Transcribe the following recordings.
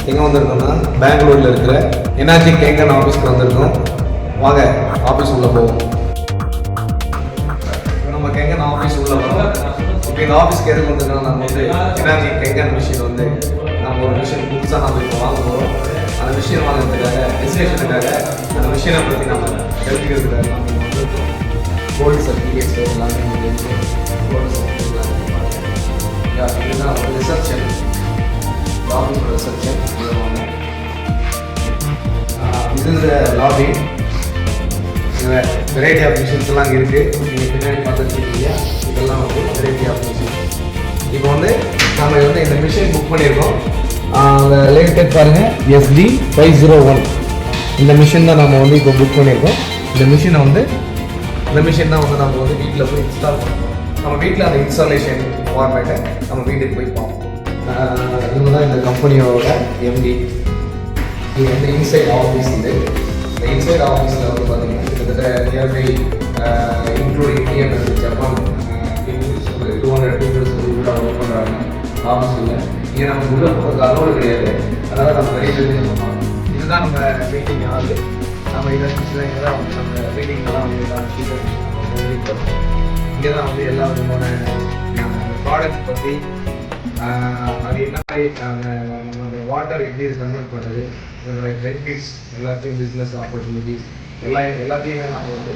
எங்கே வந்திருக்கோம்னா பெங்களூரில் இருக்கிற என்ஆர்ஜி கேங்கன் ஆஃபீஸ்க்கு வந்திருக்கோம். வாங்க ஆஃபீஸ் உள்ளே போவோம். நம்ம கேங்கன் ஆஃபீஸ் உள்ள வரோம். இப்போ இந்த ஆஃபீஸ்க்கு எதுக்கு வந்திருக்கோம், நம்ம வந்து என்ஆர்ஜி கேங்கன் மிஷின் வந்து நம்ம ஒரு மிஷின் புதுசாக நம்ம இப்போ வாங்க போகிறோம். அந்த மிஷின் வாங்குறதுக்காக இன்ஸ்டலேஷனுக்காக அந்த மிஷினை பற்றி நம்ம தெரிஞ்சுக்கிறதுக்காக நம்ம வந்திருக்கோம். கோல்டு சர்டிஃபிகேட்ஸ் எல்லாமே வந்து கோல்டு சர்டிஃபிகேட் இதுதான் ஒரு ரிசப்ஷன், ஆஃபீஸோட ரிசப்ஷன். இது லாபி. வெரைட்டி ஆஃப் மிஷின்ஸ் எல்லாம் இருக்குது. நீங்கள் பின்னாடி பார்த்துருக்கீங்க, இதெல்லாம் வந்து வெரைட்டி ஆஃப் மிஷின். இப்போ வந்து நம்ம வந்து இந்த மிஷின் புக் பண்ணியிருக்கோம். அந்த லேட்டட் பாருங்கள், SD501 இந்த மிஷின் தான் நம்ம வந்து இப்போ புக் பண்ணியிருக்கோம். இந்த மிஷின் தான் வந்து நம்ம வந்து வீட்டில் போய் இன்ஸ்டால் பண்ணுறோம். நம்ம வீட்டில் அந்த இன்ஸ்டாலேஷன் ஃபார்மேட்டை நம்ம வீட்டுக்கு போய் பார்ப்போம். இவங்க தான் இந்த கம்பெனியோட MD. இது வந்து இன்சைட் ஆஃபீஸ். இந்த இன்சைட் ஆஃபீஸில் வந்து பார்த்தீங்கன்னா கிட்டத்தட்ட nearby including TMS Japan 200 peoples உள்ள ஒர்க் பண்ணுறாங்க ஆஃபீஸில். இங்கே நம்ம உள்ள போகிறதுக்கு அலோடு கிடையாது, அதனால் நம்ம வெளியிலேருந்து நம்ம பார்க்கணும். இதுதான் நம்ம மீட்டிங் ஆகுது. நம்ம இதை இங்கே தான் வந்து நம்ம மீட்டிங்லாம் வந்து இங்கே தான் வந்து எல்லா விதமான ப்ராடக்ட் பற்றி அது என்ன மாதிரி நம்ம வாட்டர் எப்படி கன்வெர்ட் பண்ணுறது, இதனுடைய பெனிஃபிட்ஸ் எல்லாத்தையும், பிஸ்னஸ் ஆப்பர்ச்சுனிட்டிஸ் எல்லாத்தையுமே நம்ம வந்து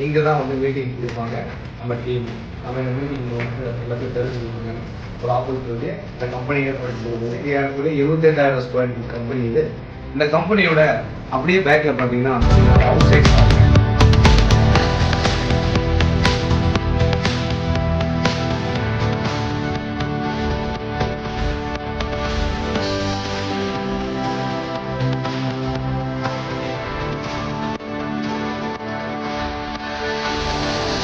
இங்கே தான் வந்து மீட்டிங் கொடுப்பாங்க. நம்ம டீம் நம்ம இந்த மீட்டிங்கில் வந்து எல்லாத்தையும் தெரிஞ்சுக்கோங்க. ஒரு ஆப்பர்ச்சுனிட்டி இந்த கம்பெனி ஏற்படுத்துவது ஏறக்குறைய 28,000 ஸ்கொயர் ஃபீட் கம்பெனி இது. இந்த கம்பெனியோட அப்படியே பேக்கில் பார்த்தீங்கன்னா அவுட் சைட்